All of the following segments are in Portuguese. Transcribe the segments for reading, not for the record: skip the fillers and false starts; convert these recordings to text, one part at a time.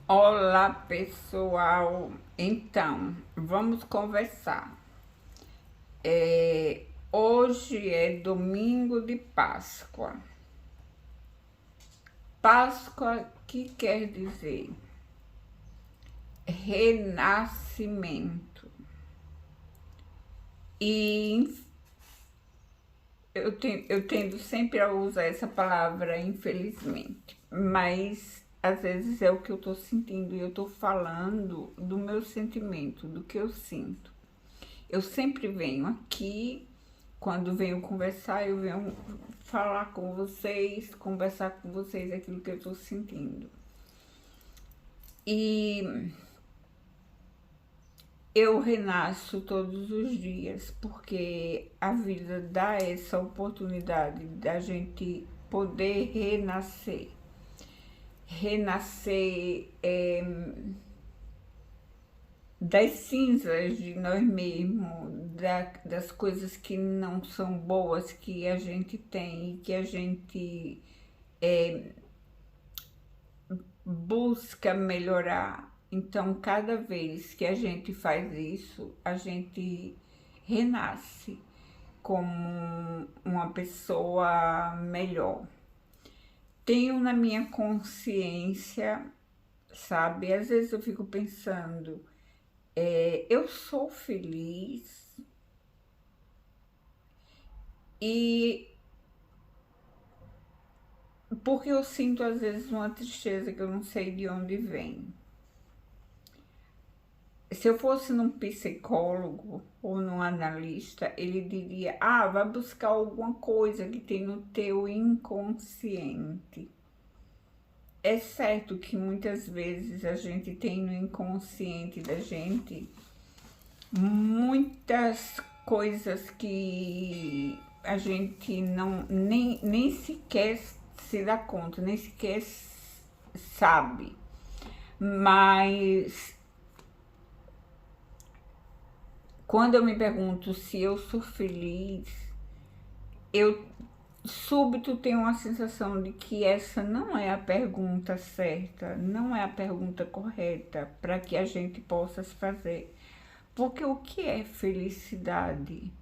Olá, pessoal. Então, vamos conversar. Hoje é domingo de Páscoa. Páscoa, que quer dizer renascimento. E eu tendo sempre a usar essa palavra, infelizmente, mas às vezes é o que eu tô sentindo e eu tô falando do meu sentimento, do que eu sinto. Eu sempre venho aqui, quando venho conversar, eu venho falar com vocês, conversar com vocês aquilo que eu tô sentindo. E eu renasço todos os dias, porque a vida dá essa oportunidade da gente poder renascer. Renascer das cinzas de nós mesmos, das coisas que não são boas que a gente tem e que a gente busca melhorar. Então, cada vez que a gente faz isso, a gente renasce como uma pessoa melhor. Tenho na minha consciência, sabe? Às vezes eu fico pensando, eu sou feliz e porque eu sinto às vezes uma tristeza que eu não sei de onde vem. Se eu fosse num psicólogo ou num analista, ele diria: ah, vai buscar alguma coisa que tem no teu inconsciente. É certo que muitas vezes a gente tem no inconsciente da gente muitas coisas que a gente nem sequer se dá conta, nem sequer sabe. Mas quando eu me pergunto se eu sou feliz, eu súbito tenho uma sensação de que essa não é a pergunta certa, não é a pergunta correta para que a gente possa se fazer. Porque o que é felicidade?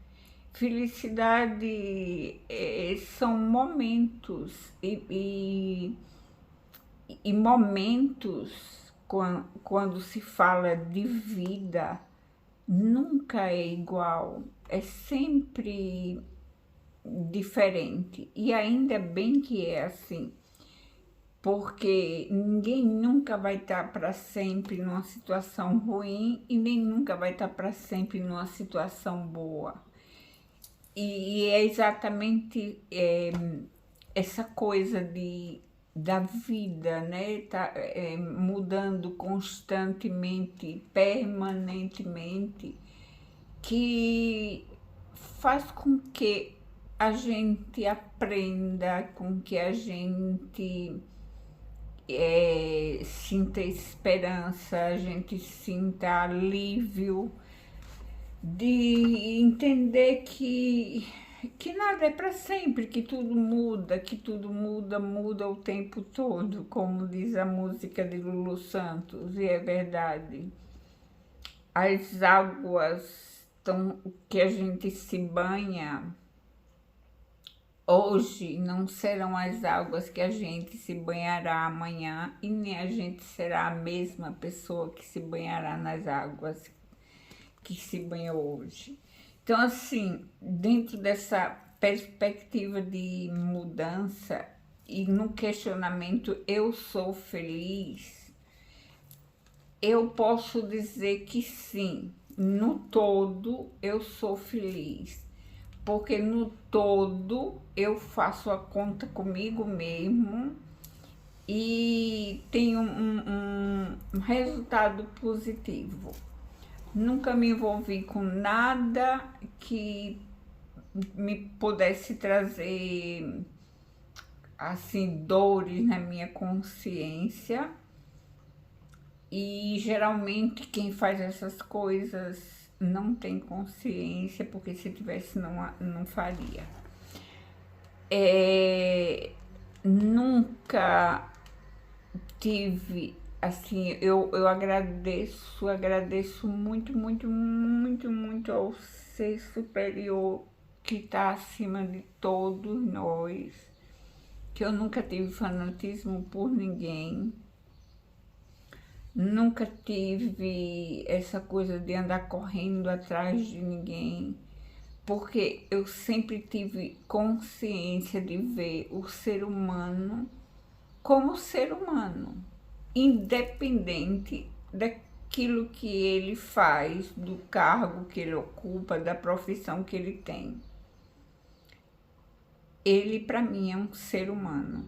Felicidade são momentos e momentos quando se fala de vida nunca é igual, é sempre diferente. E ainda bem que é assim, porque ninguém nunca vai estar para sempre numa situação ruim e nem nunca vai estar para sempre numa situação boa. E é exatamente essa coisa da vida, né? Tá mudando constantemente, permanentemente, que faz com que a gente aprenda, com que a gente sinta esperança, a gente sinta alívio de entender que nada é para sempre, que tudo muda, muda o tempo todo, como diz a música de Lulu Santos, e é verdade. As águas que a gente se banha hoje não serão as águas que a gente se banhará amanhã e nem a gente será a mesma pessoa que se banhará nas águas que se banha hoje. Então, assim, dentro dessa perspectiva de mudança e no questionamento eu sou feliz, eu posso dizer que sim, no todo eu sou feliz, porque no todo eu faço a conta comigo mesmo e tenho um resultado positivo. Nunca me envolvi com nada que me pudesse trazer assim dores na minha consciência. E geralmente quem faz essas coisas não tem consciência, porque se tivesse não faria. Nunca tive assim, eu agradeço muito, muito, muito, muito ao ser superior que está acima de todos nós, que eu nunca tive fanatismo por ninguém, nunca tive essa coisa de andar correndo atrás de ninguém, porque eu sempre tive consciência de ver o ser humano como ser humano, independente daquilo que ele faz, do cargo que ele ocupa, da profissão que ele tem. Ele, para mim, é um ser humano.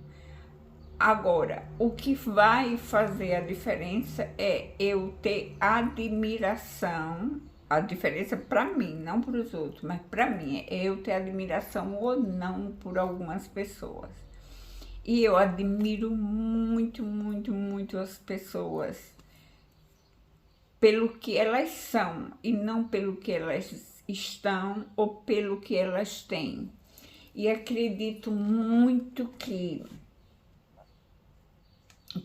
Agora, o que vai fazer a diferença é eu ter admiração. A diferença para mim, não para os outros, mas para mim é eu ter admiração ou não por algumas pessoas. E eu admiro muito, muito, muito as pessoas pelo que elas são e não pelo que elas estão ou pelo que elas têm. E acredito muito que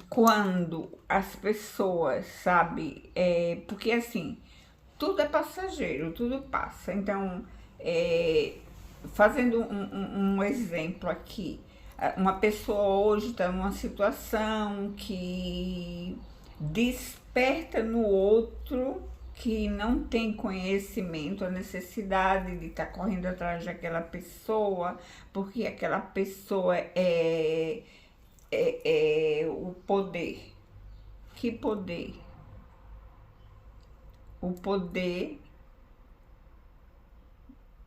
quando as pessoas, sabe, porque assim, tudo é passageiro, tudo passa. Então, fazendo um exemplo aqui, uma pessoa hoje está numa situação que desperta no outro que não tem conhecimento, a necessidade de estar correndo atrás daquela pessoa, porque aquela pessoa é o poder. Que poder? O poder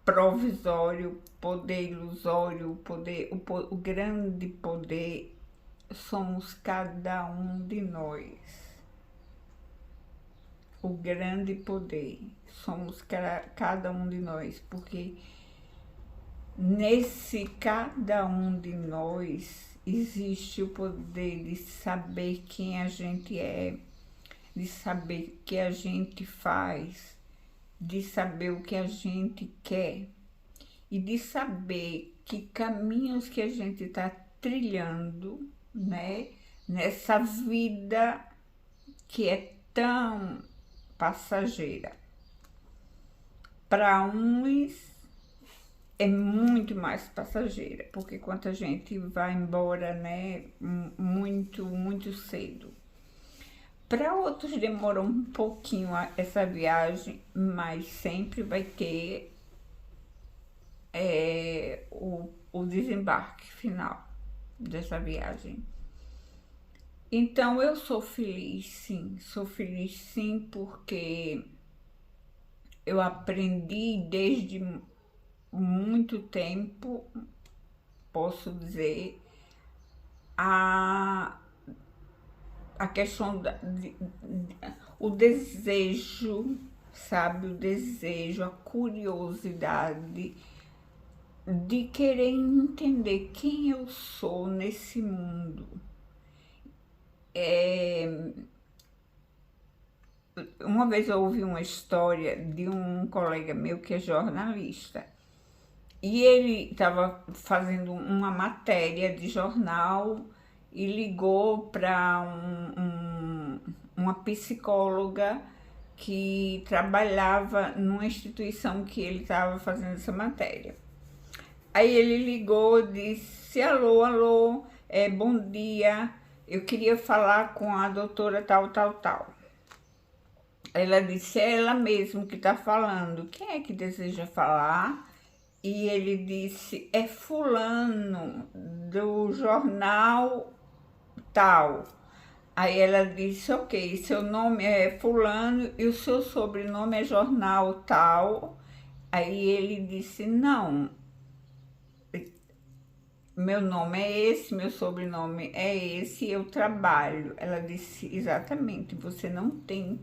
provisório, poder ilusório, o grande poder somos cada um de nós. O grande poder somos cada um de nós, porque nesse cada um de nós existe o poder de saber quem a gente é, de saber o que a gente faz, de saber o que a gente quer e de saber que caminhos que a gente está trilhando, né, nessa vida que é tão passageira. Para uns é muito mais passageira, porque quando a gente vai embora, né, muito, muito cedo. Para outros demora um pouquinho essa viagem, mas sempre vai ter o desembarque final dessa viagem. Então eu sou feliz sim, porque eu aprendi desde muito tempo, posso dizer, a questão o desejo, sabe? O desejo, a curiosidade de querer entender quem eu sou nesse mundo. Uma vez eu ouvi uma história de um colega meu que é jornalista. E ele estava fazendo uma matéria de jornal e ligou para uma psicóloga que trabalhava numa instituição que ele estava fazendo essa matéria. Aí ele ligou e disse: alô, alô, bom dia, eu queria falar com a doutora tal, tal, tal. Ela disse: é ela mesmo que está falando, quem é que deseja falar? E ele disse: é fulano do jornal tal. Aí ela disse: ok, seu nome é fulano e o seu sobrenome é jornal tal. Aí ele disse: não, meu nome é esse, meu sobrenome é esse, eu trabalho. Ela disse: exatamente, você não tem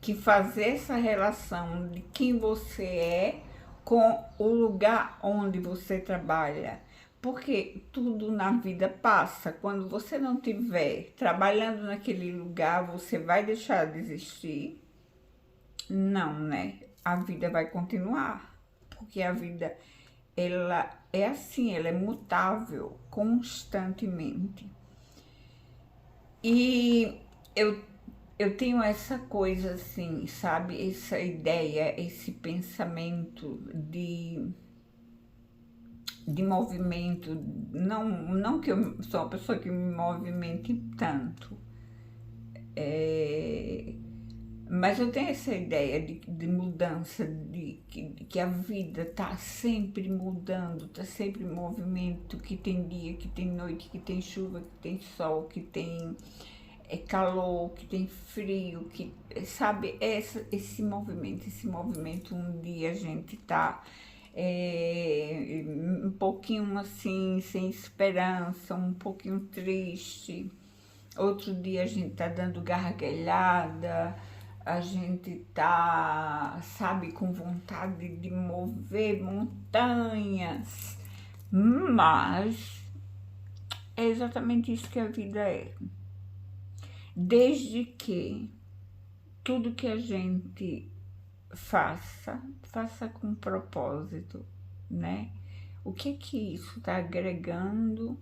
que fazer essa relação de quem você é com o lugar onde você trabalha. Porque tudo na vida passa. Quando você não estiver trabalhando naquele lugar, você vai deixar de existir? Não, né? A vida vai continuar. Porque a vida, ela é assim, ela é mutável constantemente. E eu, eu tenho essa coisa assim, sabe? Essa ideia, esse pensamento de movimento. Não que eu sou uma pessoa que me movimente tanto, mas eu tenho essa ideia de mudança, que a vida está sempre mudando, está sempre em movimento, que tem dia, que tem noite, que tem chuva, que tem sol, que tem calor, que tem frio, que sabe, esse movimento, um dia a gente tá um pouquinho assim, sem esperança, um pouquinho triste, outro dia a gente tá dando gargalhada, a gente tá, sabe, com vontade de mover montanhas, mas é exatamente isso que a vida é. Desde que tudo que a gente faça com propósito, né? O que isso está agregando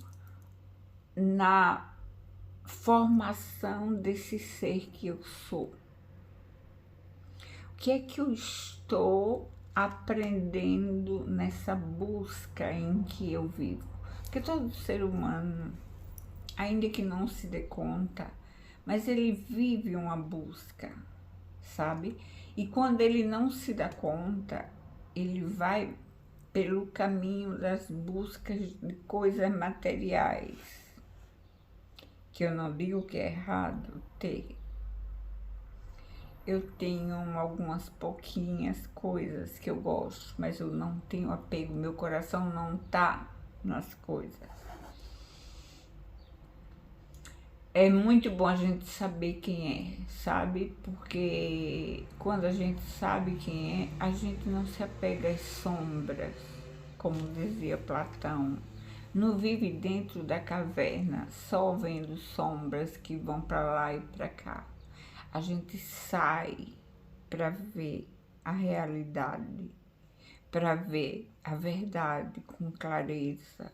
na formação desse ser que eu sou? O que é que eu estou aprendendo nessa busca em que eu vivo? Porque todo ser humano, ainda que não se dê conta, mas ele vive uma busca, sabe? E quando ele não se dá conta, ele vai pelo caminho das buscas de coisas materiais, que eu não digo que é errado ter. Eu tenho algumas pouquinhas coisas que eu gosto, mas eu não tenho apego, meu coração não tá nas coisas. É muito bom a gente saber quem é, sabe? Porque quando a gente sabe quem é, a gente não se apega às sombras, como dizia Platão. Não vive dentro da caverna, só vendo sombras que vão para lá e para cá. A gente sai para ver a realidade, para ver a verdade com clareza.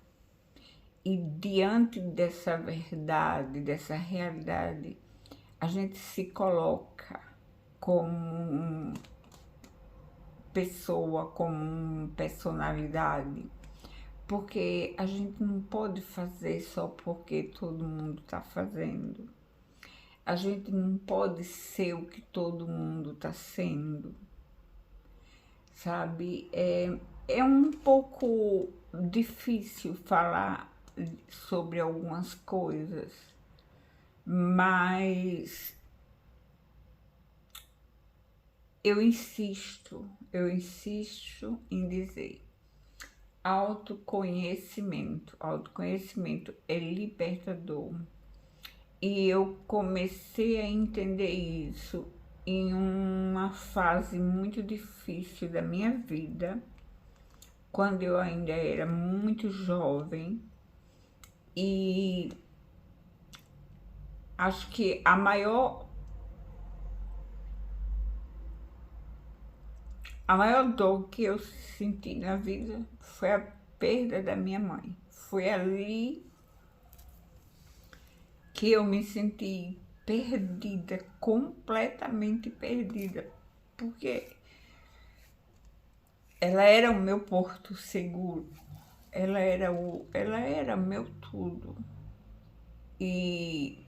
E diante dessa verdade, dessa realidade, a gente se coloca como pessoa, como personalidade, porque a gente não pode fazer só porque todo mundo está fazendo. A gente não pode ser o que todo mundo está sendo, sabe? É um pouco difícil falar sobre algumas coisas, mas eu insisto em dizer: autoconhecimento é libertador. E eu comecei a entender isso em uma fase muito difícil da minha vida, quando eu ainda era muito jovem, e acho que a maior dor que eu senti na vida foi a perda da minha mãe. Foi ali que eu me senti perdida, completamente perdida, porque ela era o meu porto seguro, ela era meu tudo. E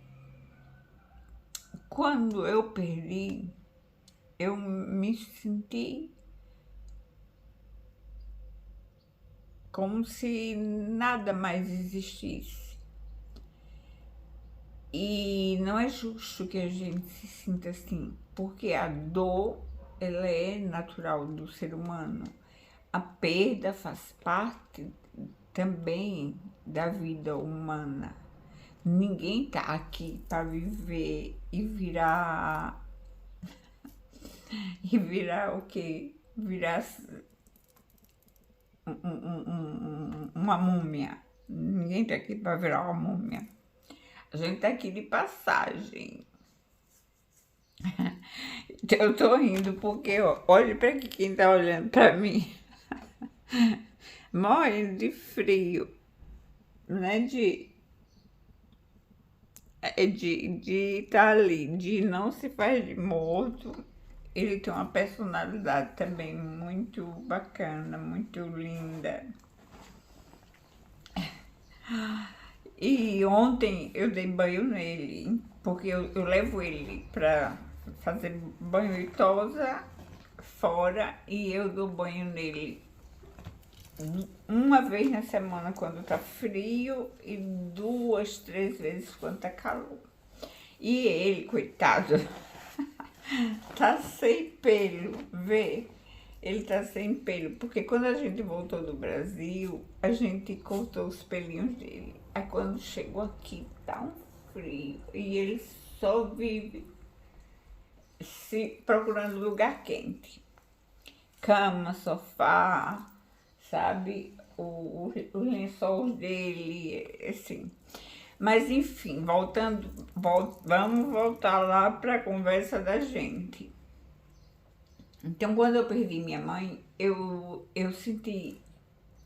quando eu perdi, eu me senti como se nada mais existisse. E não é justo que a gente se sinta assim, porque a dor, ela é natural do ser humano. A perda faz parte também da vida humana. Ninguém tá aqui para viver e virar o quê? Virar uma múmia. Ninguém tá aqui para virar uma múmia. A gente tá aqui de passagem. Eu tô rindo porque, ó, olha para quem tá olhando para mim. Morrendo de frio, né? é de estar ali, de não se faz de morto. Ele tem uma personalidade também muito bacana, muito linda. E ontem eu dei banho nele, porque eu levo ele pra fazer banho e tosa fora e eu dou banho nele uma vez na semana quando tá frio e 2, 3 vezes quando tá calor. E ele, coitado, tá sem pelo, vê? Ele tá sem pelo, porque quando a gente voltou do Brasil, a gente cortou os pelinhos dele. Aí quando chegou aqui, tá um frio, e ele só vive se procurando lugar quente. Cama, sofá, sabe? Os lençóis dele, assim. Mas enfim, vamos voltar lá para a conversa da gente. Então, quando eu perdi minha mãe, eu senti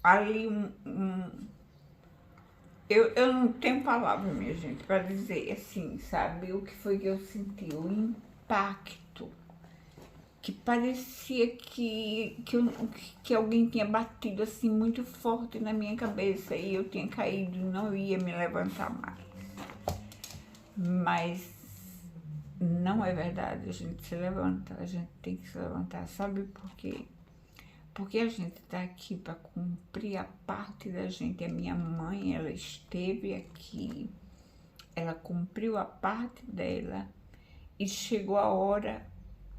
ali eu não tenho palavra, minha gente, para dizer assim, sabe? O que foi que eu senti? O impacto. Que parecia que alguém tinha batido assim muito forte na minha cabeça e eu tinha caído e não ia me levantar mais. Mas não é verdade, a gente se levanta, a gente tem que se levantar. Sabe por quê? Porque a gente está aqui para cumprir a parte da gente. A minha mãe, ela esteve aqui, ela cumpriu a parte dela e chegou a hora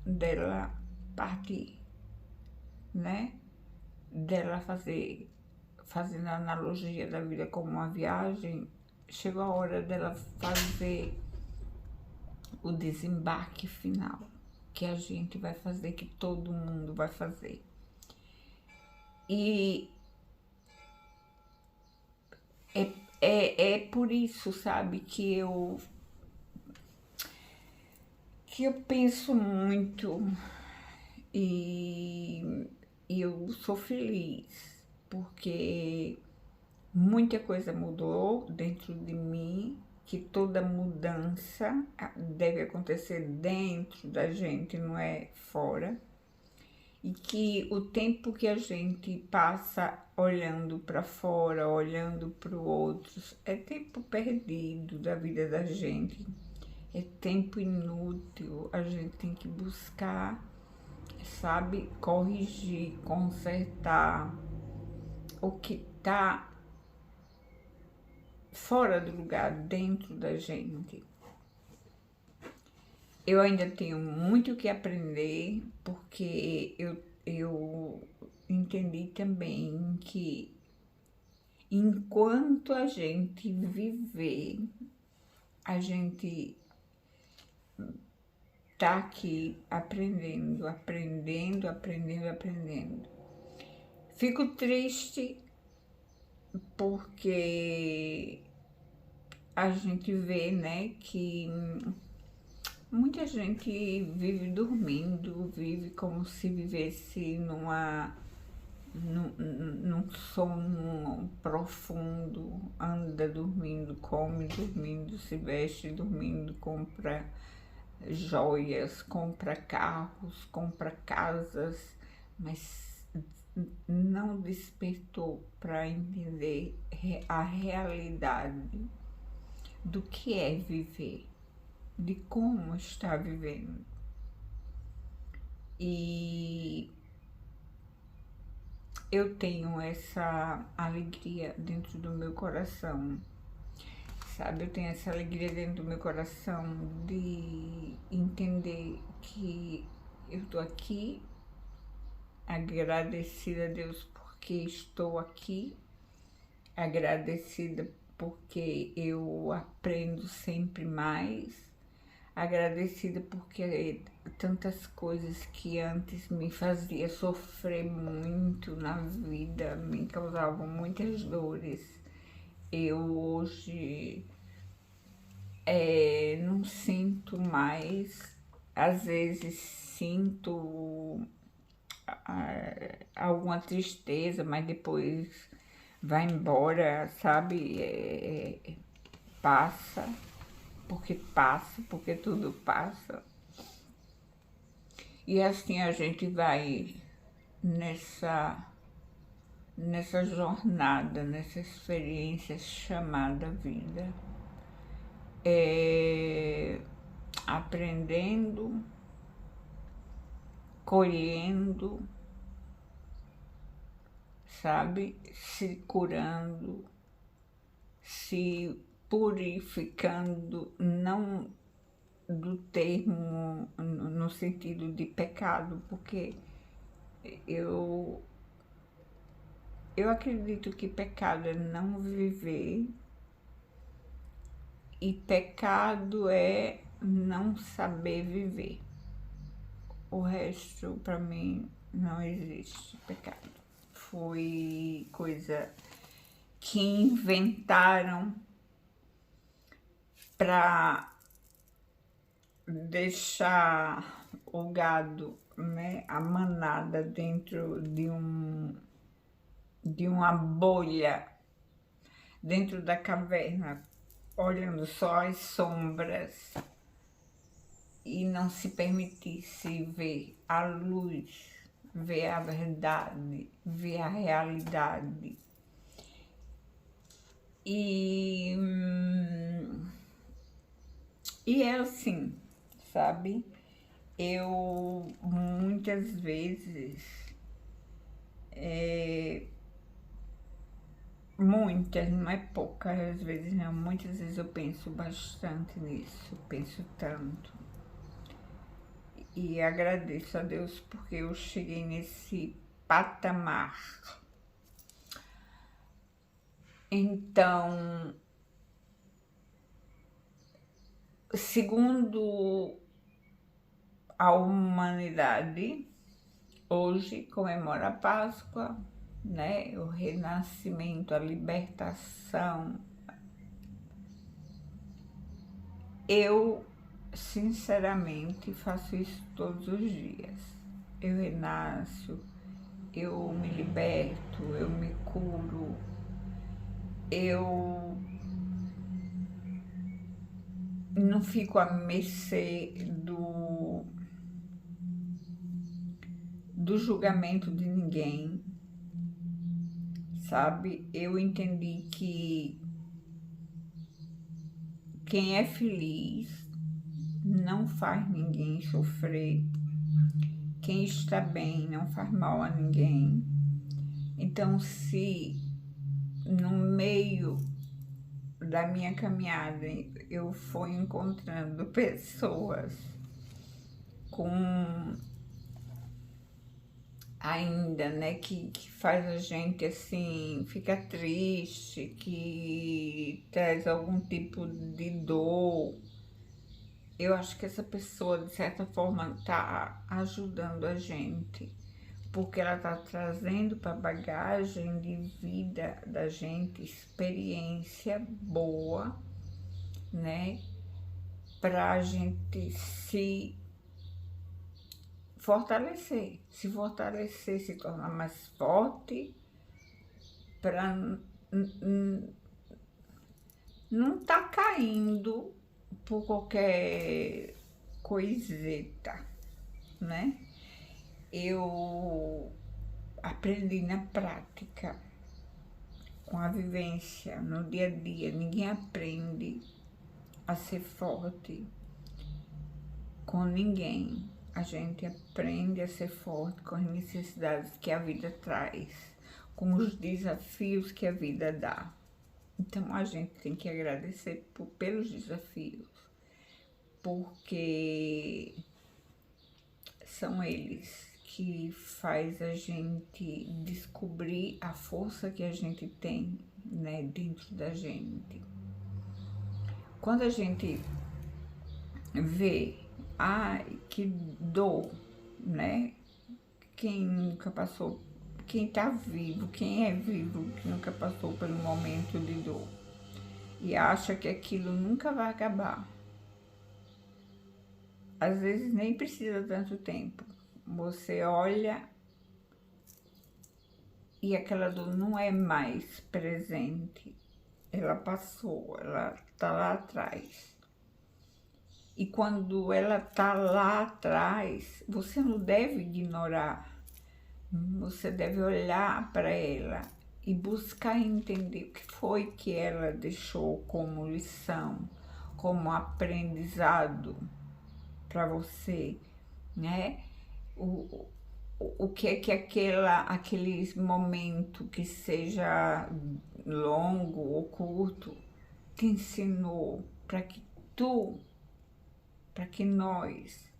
dela partir, né? Dela fazendo a analogia da vida como uma viagem, chegou a hora dela fazer o desembarque final, que a gente vai fazer, que todo mundo vai fazer. E é por isso, sabe, que eu penso muito e eu sou feliz, porque muita coisa mudou dentro de mim, que toda mudança deve acontecer dentro da gente, não é fora. E que o tempo que a gente passa olhando para fora, olhando para o outro, é tempo perdido da vida da gente. É tempo inútil, a gente tem que buscar, sabe, corrigir, consertar o que tá fora do lugar, dentro da gente. Eu ainda tenho muito que aprender, porque eu entendi também que enquanto a gente viver, a gente tá aqui aprendendo, aprendendo, aprendendo, aprendendo. Fico triste porque a gente vê, né, que muita gente vive dormindo, vive como se vivesse num sono profundo, anda dormindo, come dormindo, se veste dormindo, compra joias, compra carros, compra casas, mas não despertou para entender a realidade do que é viver, de como está vivendo. E eu tenho essa alegria dentro do meu coração, sabe? Eu tenho essa alegria dentro do meu coração de entender que eu tô aqui, agradecida a Deus porque estou aqui, agradecida porque eu aprendo sempre mais, agradecida porque tantas coisas que antes me fazia sofrer muito na vida, me causavam muitas dores. Eu hoje não sinto mais, às vezes sinto alguma tristeza, mas depois vai embora, sabe? Passa. porque passa, porque tudo passa. E assim a gente vai nessa jornada, nessa experiência chamada vida, aprendendo, colhendo, sabe, se curando, se purificando, não do termo no sentido de pecado, porque eu acredito que pecado é não viver e pecado é não saber viver. O resto, para mim, não existe pecado. Foi coisa que inventaram para deixar o gado, né, a manada dentro de uma bolha, dentro da caverna, olhando só as sombras e não se permitisse ver a luz, ver a verdade, ver a realidade. E é assim, sabe? Eu muitas vezes, muitas, não é poucas às vezes não, muitas vezes eu penso bastante nisso, penso tanto. E agradeço a Deus porque eu cheguei nesse patamar. Então, segundo a humanidade, hoje comemora a Páscoa, né? O renascimento, a libertação. Eu, sinceramente, faço isso todos os dias. Eu renasço, eu me liberto, eu me curo, eu não fico à mercê do julgamento de ninguém, sabe? Eu entendi que quem é feliz não faz ninguém sofrer, quem está bem não faz mal a ninguém. Então, se no meio da minha caminhada eu for encontrando pessoas com ainda, né, que faz a gente assim, fica triste, que traz algum tipo de dor, eu acho que essa pessoa, de certa forma, tá ajudando a gente, porque ela tá trazendo para a bagagem de vida da gente experiência boa, né, para a gente se fortalecer, se tornar mais forte, para não tá caindo por qualquer coiseta, né? Eu aprendi na prática, com a vivência, no dia a dia. Ninguém aprende a ser forte com ninguém. A gente aprende a ser forte com as necessidades que a vida traz, com os desafios que a vida dá. Então a gente tem que agradecer pelos desafios, porque são eles que faz a gente descobrir a força que a gente tem, né, dentro da gente. Quando a gente vê, ai, que dor, né? Quem nunca passou, quem tá vivo, quem é vivo, que nunca passou pelo momento de dor e acha que aquilo nunca vai acabar. Às vezes nem precisa tanto tempo. Você olha e aquela dor não é mais presente. Ela passou, ela tá lá atrás. E quando ela está lá atrás, você não deve ignorar. Você deve olhar para ela e buscar entender o que foi que ela deixou como lição, como aprendizado para você, né? O, o que é que aquele momento, que seja longo ou curto, te ensinou para que nós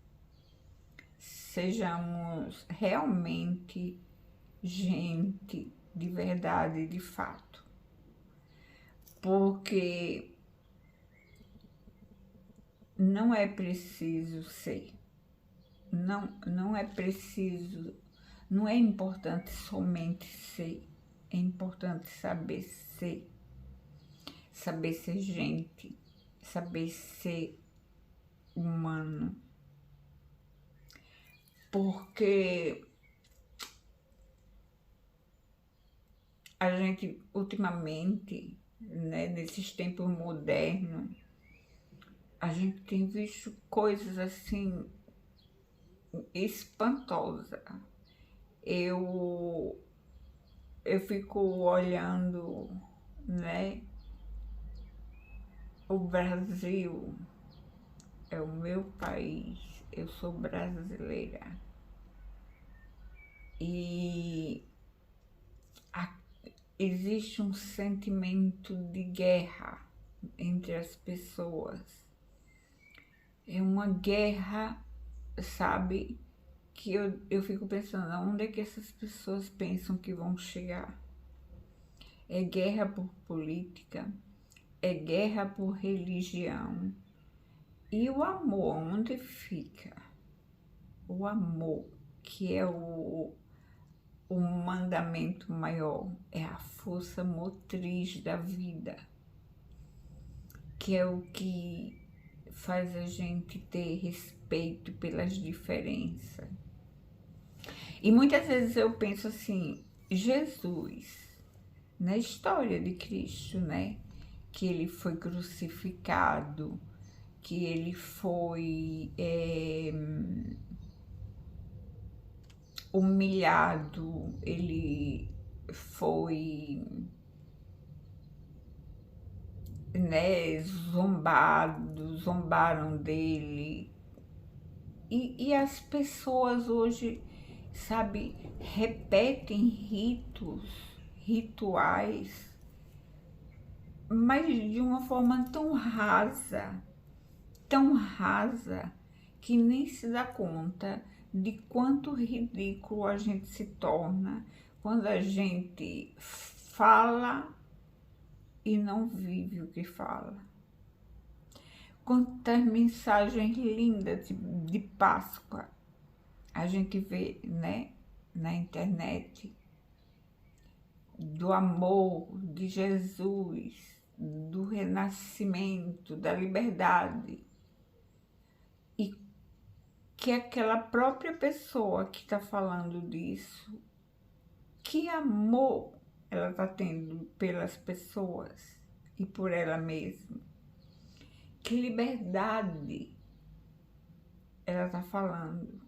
sejamos realmente gente de verdade, de fato. Porque não é preciso ser, não é preciso, não é importante somente ser, é importante saber ser gente, saber ser humano. Porque a gente, ultimamente, né, nesses tempos modernos, a gente tem visto coisas assim espantosas. Eu fico olhando, né? O Brasil é o meu país, eu sou brasileira. E existe um sentimento de guerra entre as pessoas. É uma guerra, sabe? Que eu fico pensando, onde é que essas pessoas pensam que vão chegar? É guerra por política, é guerra por religião. E o amor, onde fica? O amor, que é o mandamento maior, é a força motriz da vida, que é o que faz a gente ter respeito pelas diferenças. E muitas vezes eu penso assim, Jesus, na história de Cristo, né? Que ele foi crucificado, que ele foi humilhado, ele foi, né, zombado, zombaram dele. E as pessoas hoje, sabe, repetem rituais, mas de uma forma tão rasa, que nem se dá conta de quanto ridículo a gente se torna quando a gente fala e não vive o que fala. Quantas mensagens lindas de Páscoa a gente vê, né, na internet, do amor de Jesus, do renascimento, da liberdade. E que aquela própria pessoa que está falando disso, que amor ela está tendo pelas pessoas e por ela mesma, que liberdade ela está falando.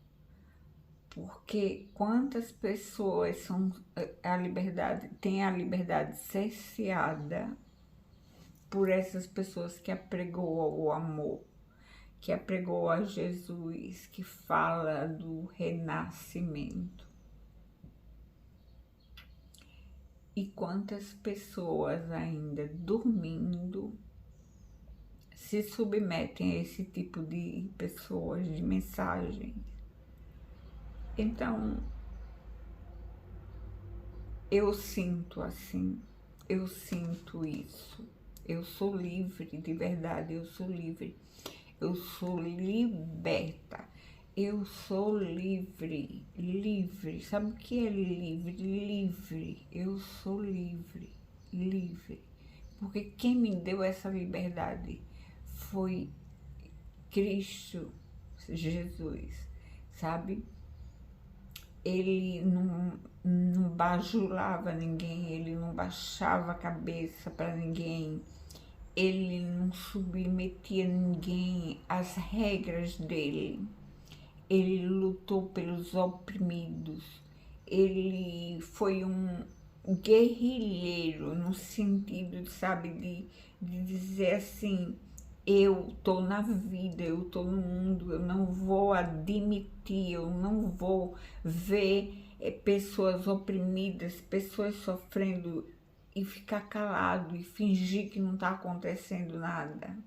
Porque quantas pessoas têm a liberdade cerceada por essas pessoas que apregoam o amor, que apregou a Jesus, que fala do renascimento. E quantas pessoas ainda dormindo se submetem a esse tipo de pessoas, de mensagens. Então, eu sinto assim, eu sinto isso. Eu sou livre, de verdade, eu sou livre. Eu sou liberta. Eu sou livre, livre. Sabe o que é livre? Livre. Eu sou livre, livre. Porque quem me deu essa liberdade foi Cristo Jesus, sabe? Ele não bajulava ninguém, ele não baixava a cabeça para ninguém. ele não submetia ninguém às regras dele. Ele lutou pelos oprimidos. Ele foi um guerrilheiro no sentido, sabe, de dizer assim, eu tô na vida, eu tô no mundo, eu não vou admitir, eu não vou ver pessoas oprimidas, pessoas sofrendo e ficar calado e fingir que não está acontecendo nada.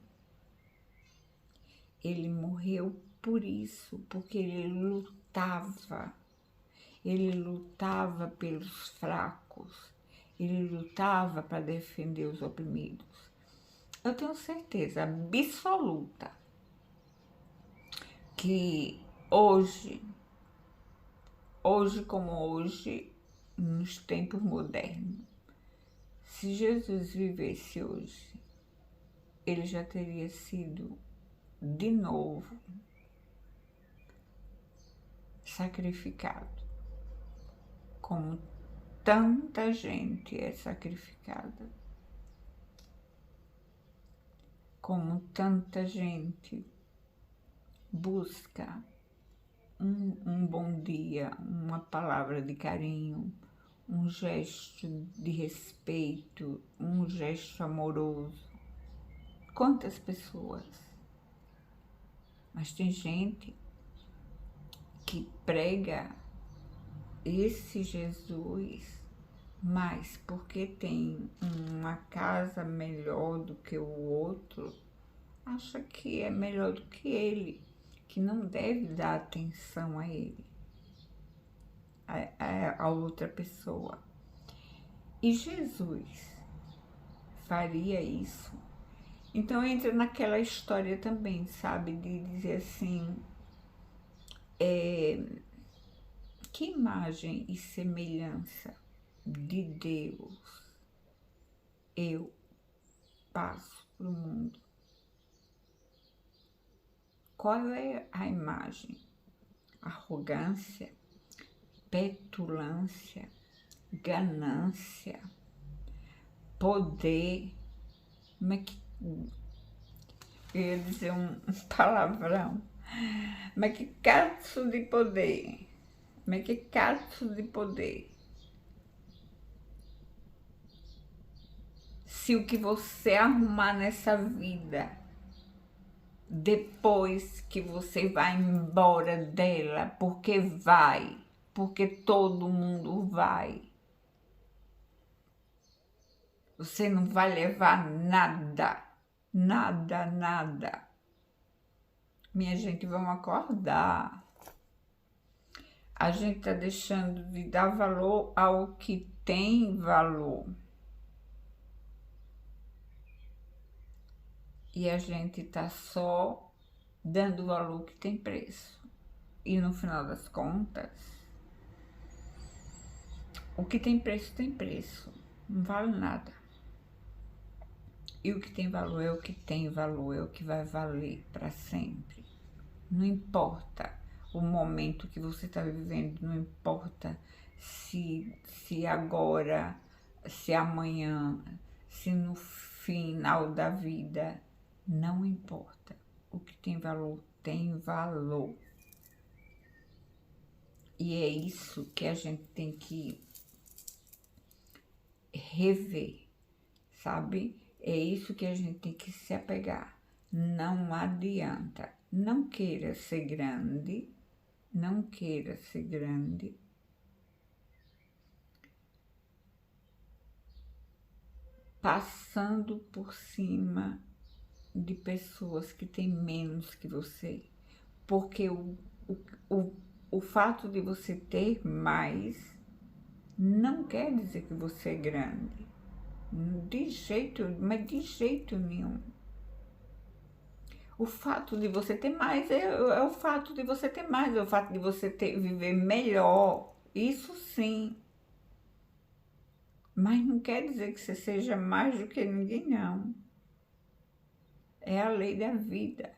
Ele morreu por isso, porque ele lutava pelos fracos, ele lutava para defender os oprimidos. Eu tenho certeza absoluta que hoje como hoje, nos tempos modernos, se Jesus vivesse hoje, ele já teria sido de novo sacrificado, como tanta gente é sacrificada, como tanta gente busca um bom dia, uma palavra de carinho, um gesto de respeito, um gesto amoroso. Quantas pessoas? Mas tem gente que prega esse Jesus, mas porque tem uma casa melhor do que o outro, acha que é melhor do que ele, que não deve dar atenção a ele, a outra pessoa. E Jesus faria isso? Então entra naquela história também, sabe, de dizer assim, que imagem e semelhança de Deus eu passo para o mundo? Qual é a imagem? Arrogância, petulância, ganância, poder. Como é que eu ia dizer um palavrão? Mas que cacho de poder? Mas que cacho de poder? Se o que você arrumar nessa vida, depois que você vai embora dela, porque todo mundo vai, você não vai levar nada, nada, nada. Minha gente, vamos acordar. A gente tá deixando de dar valor ao que tem valor. E a gente tá só dando valor que tem preço. E no final das contas, o que tem preço, não vale nada. E o que tem valor é o que tem valor, é o que vai valer para sempre. Não importa o momento que você está vivendo, não importa se agora, se amanhã, se no final da vida, não importa. O que tem valor, tem valor. E é isso que a gente tem que rever, sabe? É isso que a gente tem que se apegar. Não adianta. Não queira ser grande, não queira ser grande. Passando por cima de pessoas que têm menos que você. Porque o fato de você ter mais não quer dizer que você é grande. Mas de jeito nenhum. O fato de você ter mais é o fato de você ter mais, é o fato de você viver melhor. Isso sim. Mas não quer dizer que você seja mais do que ninguém, não. É a lei da vida.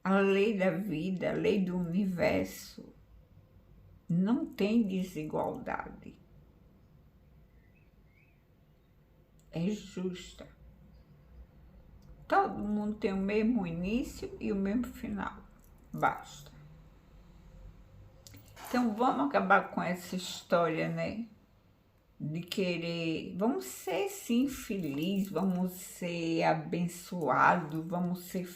A lei da vida, a lei do universo, não tem desigualdade. é justa. Todo mundo tem o mesmo início e o mesmo final. Basta. Então vamos acabar com essa história, né? De querer. Vamos ser sim felizes, vamos ser abençoados, vamos ser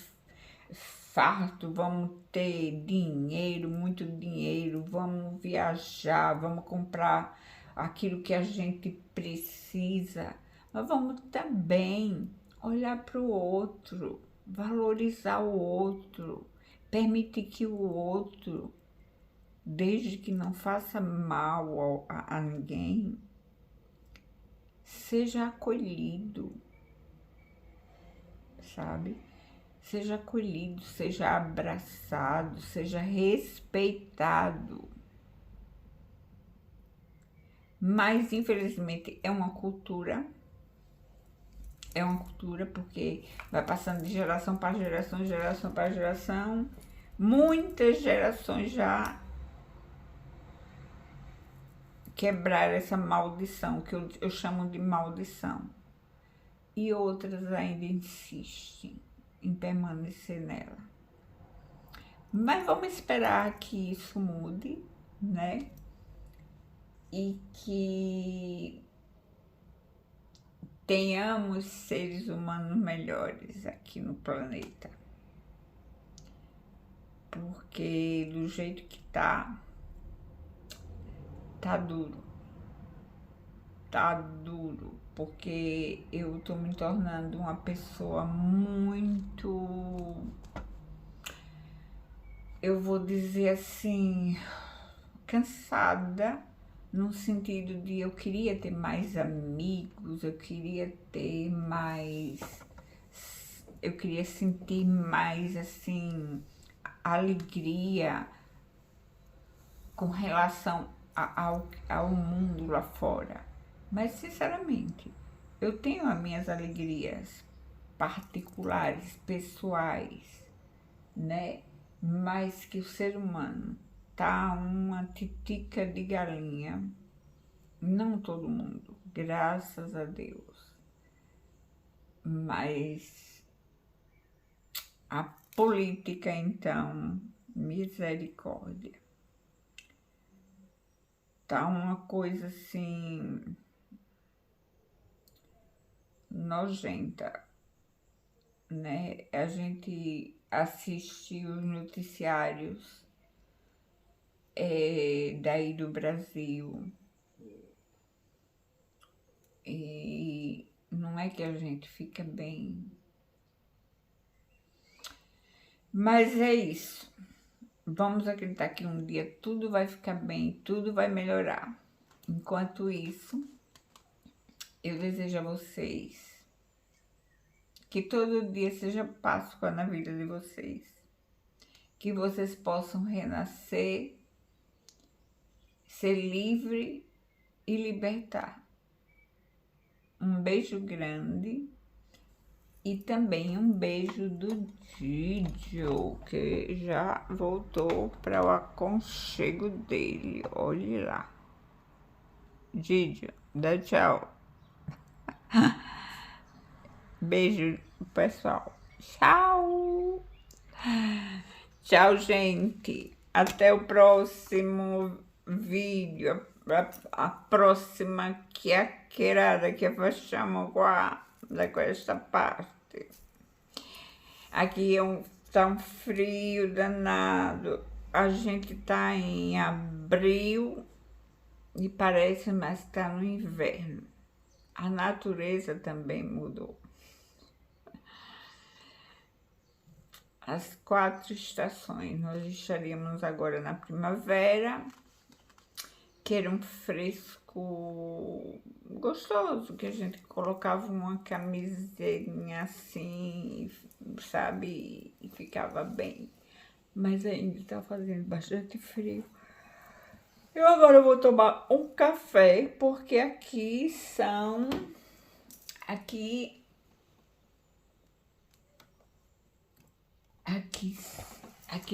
farto, vamos ter dinheiro, muito dinheiro, vamos viajar, vamos comprar aquilo que a gente precisa, mas vamos também olhar para o outro, valorizar o outro, permitir que o outro, desde que não faça mal a ninguém, seja acolhido, sabe? Seja acolhido, seja abraçado, seja respeitado. Mas, infelizmente, é uma cultura porque vai passando de geração para geração, geração para geração. Muitas gerações já quebraram essa maldição, que eu chamo de maldição. E outras ainda insistem em permanecer nela. Mas vamos esperar que isso mude, né? E que tenhamos seres humanos melhores aqui no planeta. Porque do jeito que tá duro. Tá duro. Porque eu tô me tornando uma pessoa muito, eu vou dizer assim, cansada, no sentido de eu queria ter mais amigos, eu queria sentir mais assim alegria com relação ao mundo lá fora. Mas sinceramente, eu tenho as minhas alegrias particulares, pessoais, né? Mas que o ser humano tá uma titica de galinha. Não todo mundo, graças a Deus. Mas a política, então, misericórdia. Tá uma coisa assim nojenta, né? A gente assiste os noticiários daí do Brasil e não é que a gente fica bem. Mas é isso. Vamos acreditar que um dia tudo vai ficar bem, tudo vai melhorar. Enquanto isso, eu desejo a vocês que todo dia seja Páscoa na vida de vocês. Que vocês possam renascer, ser livre e libertar. Um beijo grande e também um beijo do Didio, que já voltou para o aconchego dele. Olhe lá. Didio, dá tchau. Beijo, pessoal. Tchau. Tchau, gente. Até o próximo vídeo. A próxima chiacchierata que facciamo qua, da questa parte. Aqui tá um frio danado. A gente tá em abril e parece, mas tá no inverno. A natureza também mudou. As 4 estações. Nós estaríamos agora na primavera, que era um fresco gostoso, que a gente colocava uma camisinha assim, sabe, e ficava bem. Mas ainda tá fazendo bastante frio. Eu agora vou tomar um café, porque aqui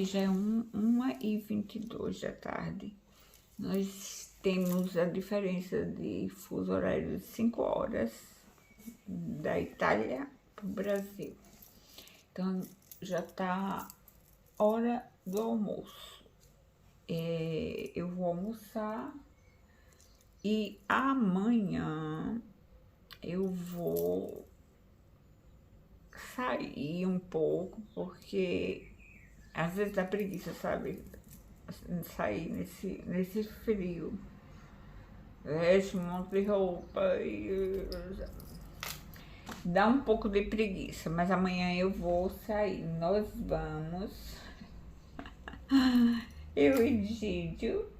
já é 1h22 da tarde. Nós temos a diferença de fuso horário de 5 horas. da Itália pro Brasil. Então, já tá hora do almoço. Eu vou almoçar e amanhã eu vou sair um pouco, porque às vezes dá preguiça, sabe? Sair nesse frio. Veste um monte de roupa e dá um pouco de preguiça, mas amanhã eu vou sair. Nós vamos, eu e Dídio,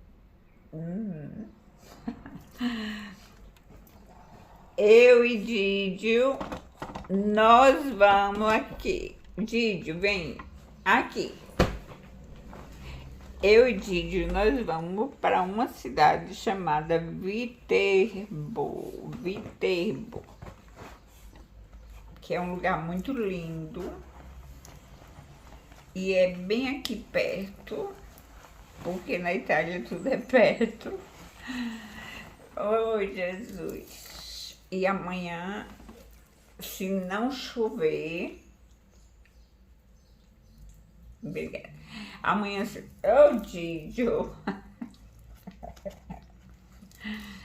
eu e Dídio, nós vamos aqui. Dídio, vem aqui. Eu e Dídio, nós vamos para uma cidade chamada Viterbo, que é um lugar muito lindo e é bem aqui perto, porque na Itália tudo é perto. Oh, Jesus! E amanhã, se não chover... Obrigada. Amanhã, oh, Dídio!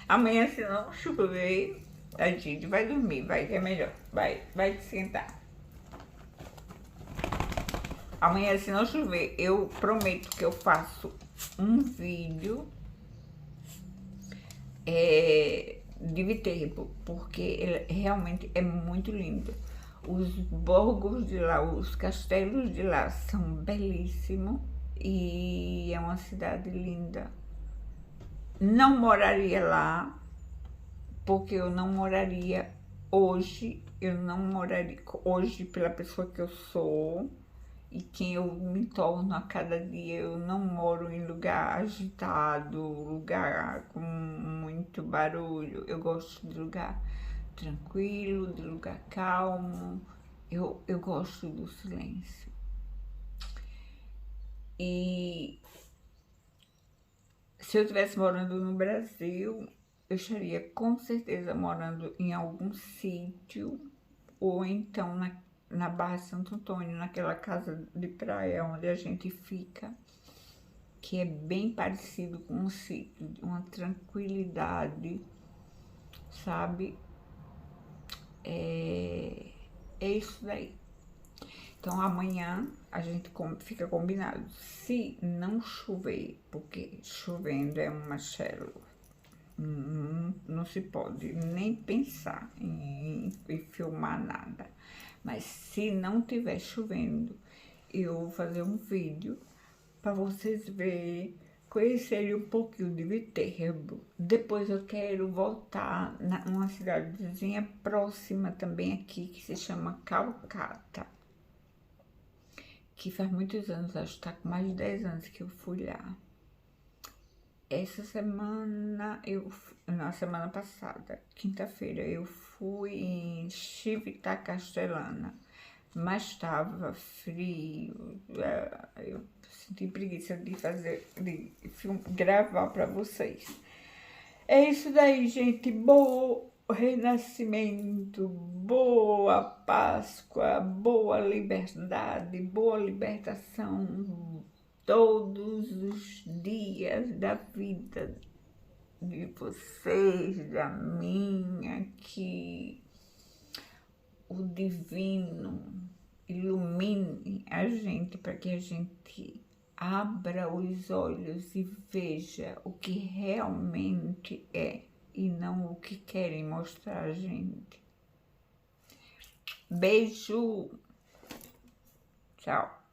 Amanhã, se não chover, a Dídio vai dormir, vai, que é melhor. Vai te sentar. Amanhã, se não chover, eu prometo que eu faço um vídeo de Viterbo, porque ele realmente é muito lindo. Os borgos de lá, os castelos de lá são belíssimos e é uma cidade linda. Não moraria lá, porque eu não moraria hoje, pela pessoa que eu sou e quem eu me torno a cada dia. Eu não moro em lugar agitado, lugar com muito barulho. Eu gosto de lugar tranquilo, de lugar calmo. Eu gosto do silêncio. E se eu estivesse morando no Brasil, eu estaria com certeza morando em algum sítio, ou então na Barra de Santo Antônio, naquela casa de praia onde a gente fica, que é bem parecido com um sítio, uma tranquilidade, sabe? É isso daí. Então amanhã a gente fica combinado. Se não chover, porque chovendo é uma célula, não se pode nem pensar em filmar nada. Mas se não tiver chovendo, eu vou fazer um vídeo para vocês verem, conhecerem um pouquinho de Viterbo. Depois eu quero voltar numa cidadezinha próxima também aqui, que se chama Calcata, que faz muitos anos, acho que tá com mais de 10 anos que eu fui lá. Essa semana, na semana passada, quinta-feira, eu fui em Civita Castellana, mas estava frio. Eu senti preguiça de gravar para vocês. É isso daí, gente. Bom renascimento, boa Páscoa, boa liberdade, boa libertação, todos os dias da vida de vocês, da minha, que o divino ilumine a gente para que a gente abra os olhos e veja o que realmente é e não o que querem mostrar a gente. Beijo! Tchau!